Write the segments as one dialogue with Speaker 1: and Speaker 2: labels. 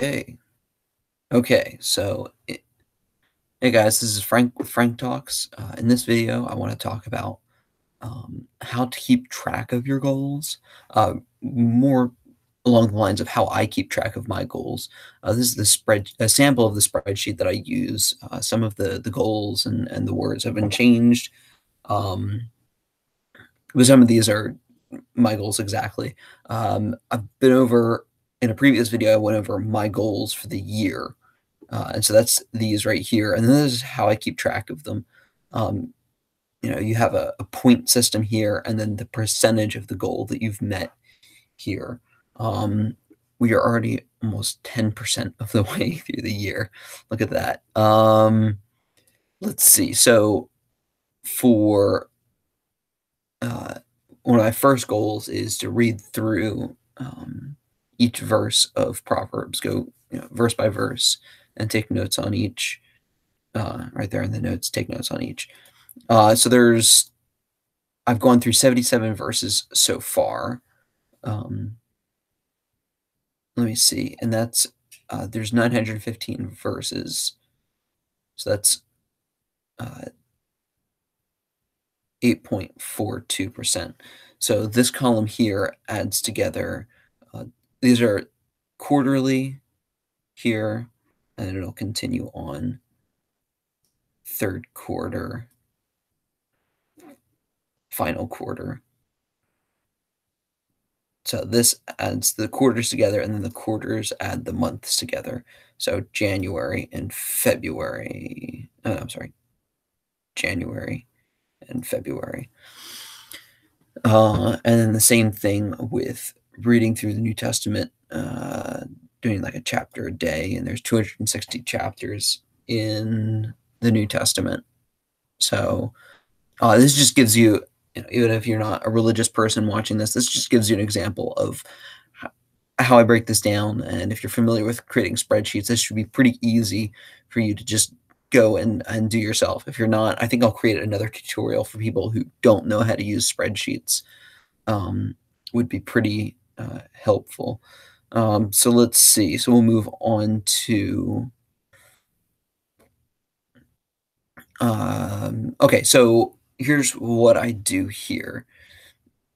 Speaker 1: Okay. Okay. Hey guys, this is Frank with Frank Talks. In this video, I want to talk about how to keep track of your goals. More along the lines of how I keep track of my goals. This is a sample of the spreadsheet that I use. Some of the goals and the words have been changed, but some of these are my goals exactly. I've been over in a previous video. I went over my goals for the year. And so that's these right here. And then this is how I keep track of them. Um, you have a point system here, and then the percentage of the goal that you've met here. We are already almost 10% of the way through the year. Look at that. Let's see. So for one of my first goals is to read through each verse of Proverbs, go verse by verse, and take notes on each. Right there in the notes, take notes on each. So I've gone through 77 verses so far. Let me see, and there's 915 verses, so that's 8.42%. So this column here adds together. These are quarterly here, and it'll continue on third quarter, final quarter. So this adds the quarters together, and then the quarters add the months together. So January and February. I'm sorry, January and February. And then the same thing with reading through the New Testament, doing like a chapter a day, and there's 260 chapters in the New Testament. So this just gives you, even if you're not a religious person watching this just gives you an example of how I break this down. And if you're familiar with creating spreadsheets, this should be pretty easy for you to just go and do yourself. If you're not, I think I'll create another tutorial for people who don't know how to use spreadsheets. Would be pretty helpful. So let's see. So we'll move on to okay, so here's what I do here.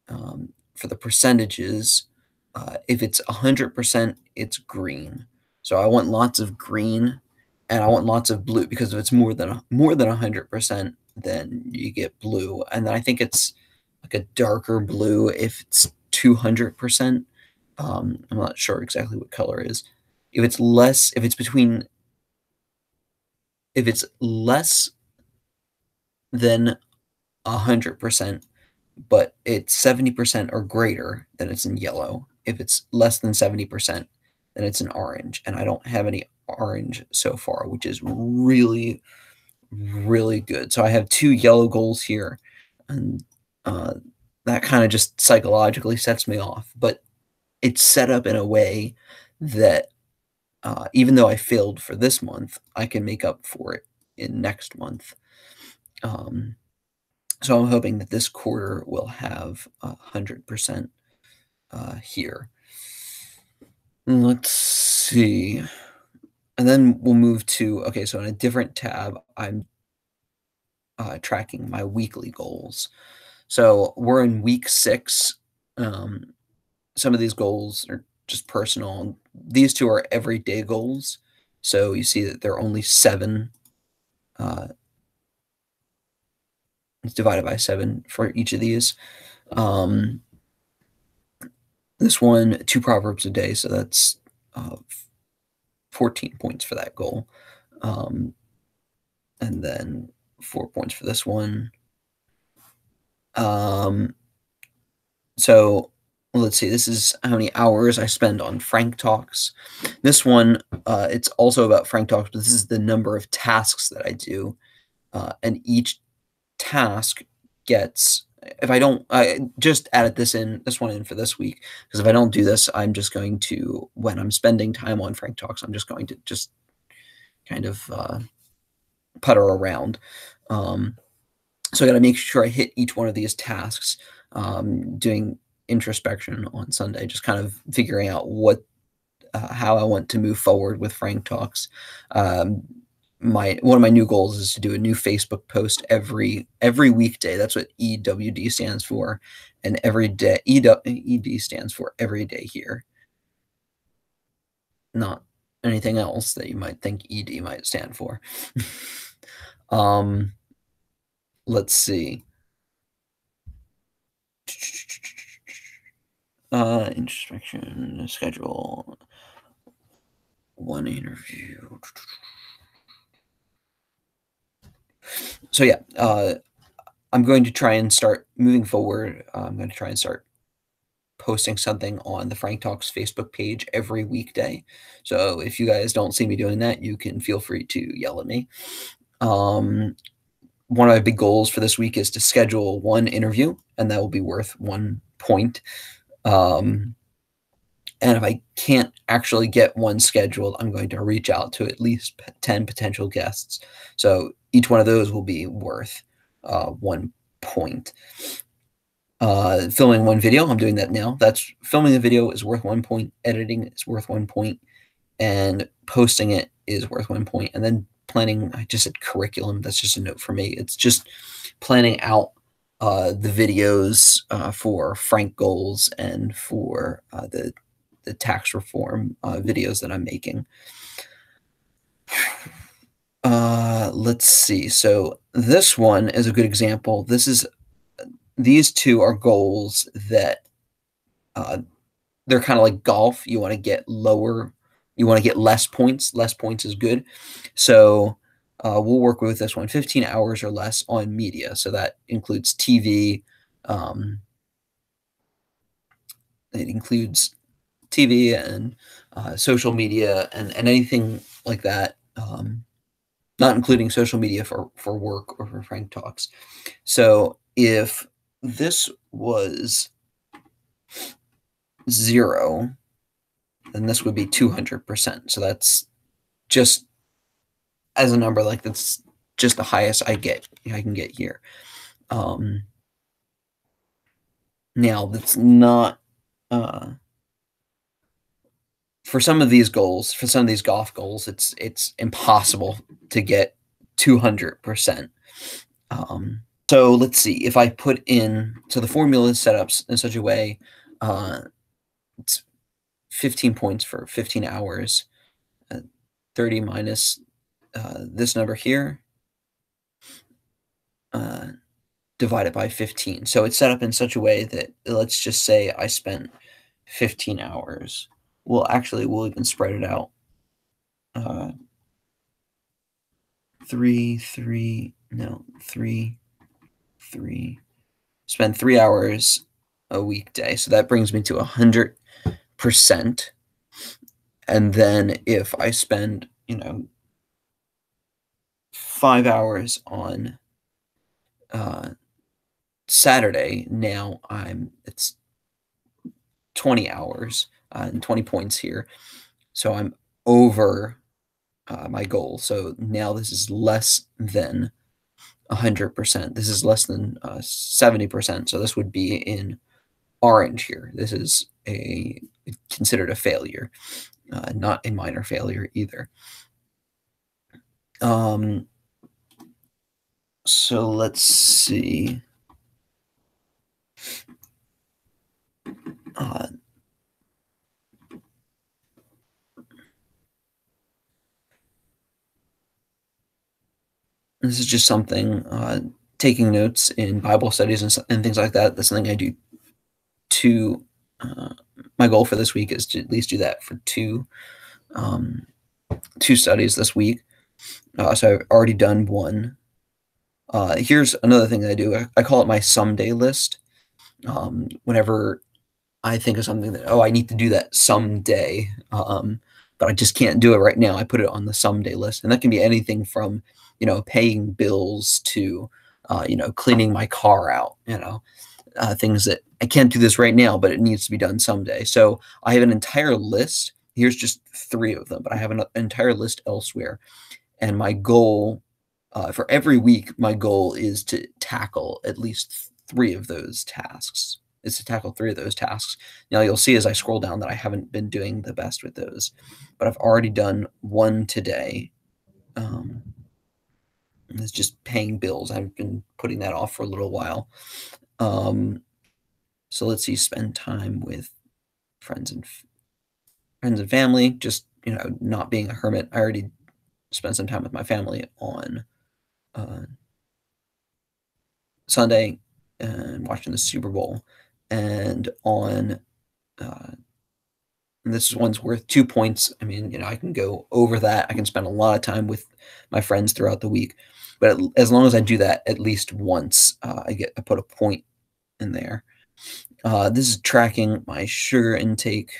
Speaker 1: For the percentages, if it's 100%, it's green. So I want lots of green, and I want lots of blue, because if it's more than 100%, then you get blue. And then I think it's like a darker blue if it's 200%. I'm not sure exactly what color is. If it's less than 100%, but it's 70% or greater, then it's in yellow. If it's less than 70%, then it's in orange. And I don't have any orange so far, which is really, really good. So I have 2 yellow goals here, and that kind of just psychologically sets me off. But it's set up in a way that even though I failed for this month, I can make up for it in next month. So I'm hoping that this quarter will have 100% here. Let's see. And then we'll move to, okay, so in a different tab, I'm tracking my weekly goals. So we're in week 6. Some of these goals are just personal. These 2 are everyday goals. So you see that there are only 7. It's divided by 7 for each of these. This one, 2 proverbs a day, so that's 14 points for that goal. And then 4 points for this one. So let's see, this is how many hours I spend on Frank Talks. This one, it's also about Frank Talks, but this is the number of tasks that I do. And each task gets, if I don't, I just added this one in for this week, because if I don't do this, I'm just going to, when I'm spending time on Frank Talks, I'm just going to just kind of putter around. So I got to make sure I hit each one of these tasks, doing introspection on Sunday, just kind of figuring out what how I want to move forward with Frank Talks. One of my new goals is to do a new Facebook post every weekday. That's what EWD stands for, and every day ED stands for every day here, not anything else that you might think ED might stand for. um, let's see. Introspection schedule one interview. So yeah, I'm going to try and start moving forward. I'm going to try and start posting something on the Frank Talks Facebook page every weekday. So if you guys don't see me doing that, you can feel free to yell at me. One of my big goals for this week is to schedule one interview, and that will be worth 1 point. And if I can't actually get one scheduled, I'm going to reach out to at least 10 potential guests. So each one of those will be worth 1 point. Filming one video, I'm doing that now. That's filming a video is worth 1 point. Editing is worth 1 point. And posting it is worth 1 point. And then planning, I just said curriculum. That's just a note for me. It's just planning out the videos for Frank goals and for the tax reform videos that I'm making. Let's see. So this one is a good example. These two are goals that they're kind of like golf. You want to get lower. You want to get less points. Less points is good. So we'll work with this one, 15 hours or less on media. So that includes TV. It includes TV and social media and anything like that, not including social media for work or for Frank Talks. So if this was 0, then this would be 200%. So that's just as a number, like that's just the highest I can get here. Now that's not for some of these goals, for some of these golf goals, it's impossible to get 200%. So let's see, if I put in, so the formula is set up in such a way, it's 15 points for 15 hours, 30 minus this number here, divided by 15. So it's set up in such a way that, let's just say I spent 15 hours. Well, actually, we'll even spread it out. 3, 3, no, 3, 3. Spend 3 hours a weekday. So that brings me to 100%. And then if I spend, 5 hours on Saturday, now it's 20 hours and 20 points here. So I'm over my goal. So now this is less than 100%. This is less than 70%. So this would be in orange here. This is considered a failure, not a minor failure either. So let's see. This is just something, taking notes in Bible studies and things like that. That's something I do my goal for this week is to at least do that for two studies this week. So I've already done one. Here's another thing that I do. I call it my someday list. Whenever I think of something that, I need to do that someday, but I just can't do it right now, I put it on the someday list. And that can be anything from, paying bills to, cleaning my car out, things that I can't do this right now, but it needs to be done someday. So I have an entire list. Here's just 3 of them, but I have an entire list elsewhere. And my goal for every week, my goal is to tackle at least 3 of those tasks is to tackle 3 of those tasks. Now you'll see as I scroll down that I haven't been doing the best with those, but I've already done 1 today. It's just paying bills. I've been putting that off for a little while. So let's see, spend time with friends and family, just, not being a hermit. I already spent some time with my family on uh, Sunday and watching the Super Bowl, and on uh, this one's worth 2 points. I mean, I can go over that. I can spend a lot of time with my friends throughout the week, but as long as I do that at least once, I put a point in there. This is tracking my sugar intake,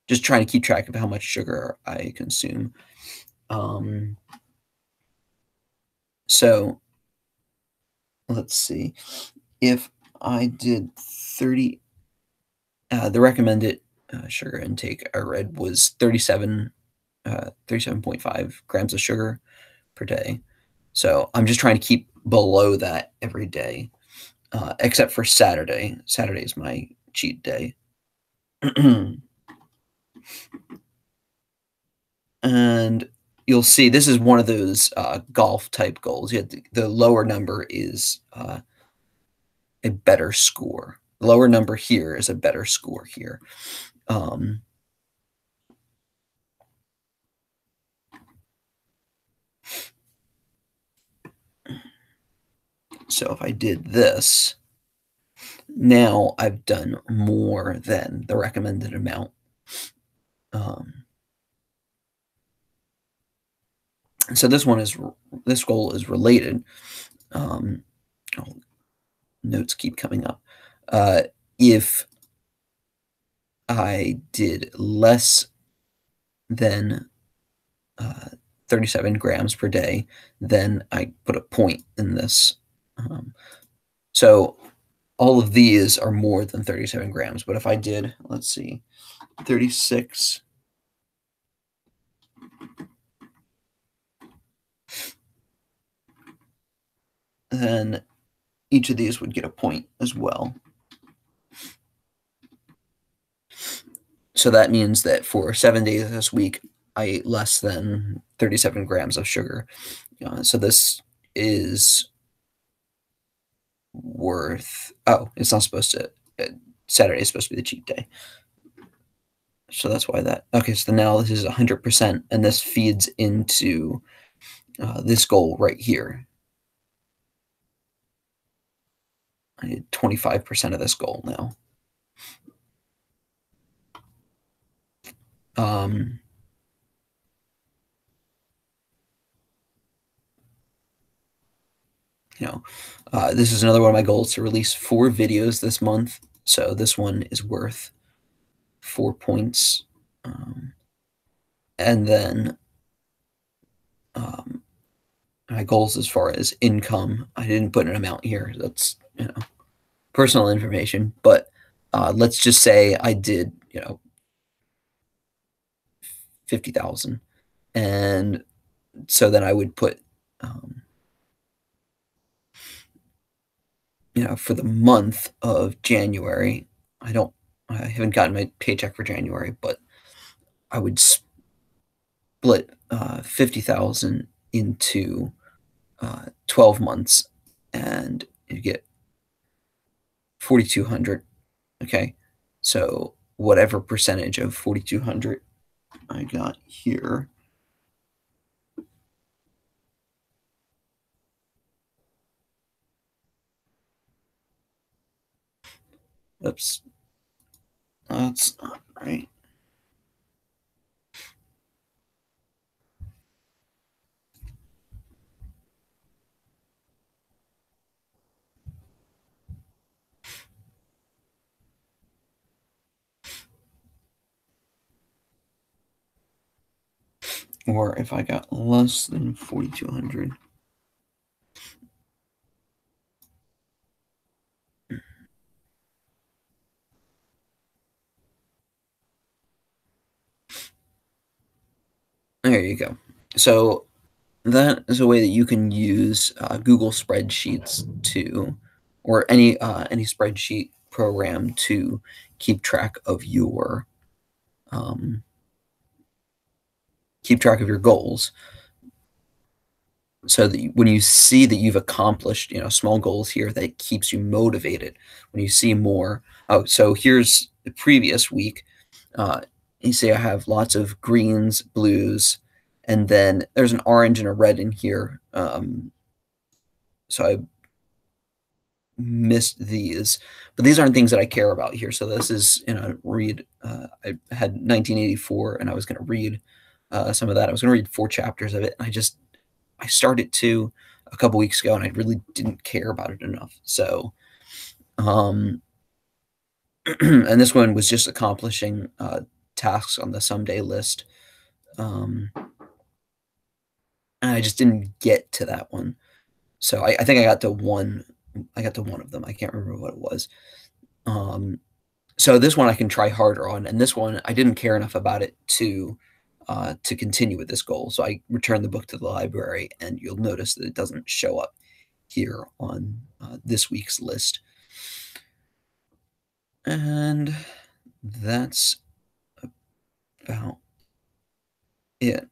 Speaker 1: just trying to keep track of how much sugar I consume. So let's see. If I did 30, the recommended sugar intake I read was 37.5 grams of sugar per day. So I'm just trying to keep below that every day, except for Saturday. Saturday is my cheat day. And you'll see this is one of those golf type goals. The lower number is a better score. The lower number here is a better score here. So if I did this, now I've done more than the recommended amount. So this goal is related. Notes keep coming up. If I did less than 37 grams per day, then I put a point in this. So all of these are more than 37 grams. But if I did, let's see, 36, then each of these would get a point as well. So that means that for 7 days this week, I ate less than 37 grams of sugar. So this is worth, it's not supposed to, Saturday is supposed to be the cheat day. So that's why okay, so now this is 100%, and this feeds into this goal right here. I need 25% of this goal now. This is another one of my goals, to release 4 videos this month. So this one is worth 4 points. And then my goals as far as income, I didn't put an amount here. That's, personal information. But let's just say I did, 50,000. And so then I would put, for the month of January, I haven't gotten my paycheck for January, but I would split 50,000 into 12 months, and you get 4,200. Okay, so whatever percentage of 4,200 I got here. Oops, that's not right. Or if I got less than 4,200. There you go. So that is a way that you can use Google spreadsheets to or any spreadsheet program to keep track of your um, goals, so that when you see that you've accomplished, small goals here, that keeps you motivated when you see more. Oh, so here's the previous week. uh, you see I have lots of greens, blues, and then there's an orange and a red in here. So I missed these, but these aren't things that I care about here. So this is, read. I had 1984, and I was going to read some of that. I was going to read 4 chapters of it, and I started to a couple weeks ago, and I really didn't care about it enough. So, um, and this one was just accomplishing tasks on the someday list. And I just didn't get to that one. So I think I got to one. I got to one of them. I can't remember what it was. Um, so this one I can try harder on, and this one I didn't care enough about it to continue with this goal. So I returned the book to the library, and you'll notice that it doesn't show up here on this week's list. And that's about it.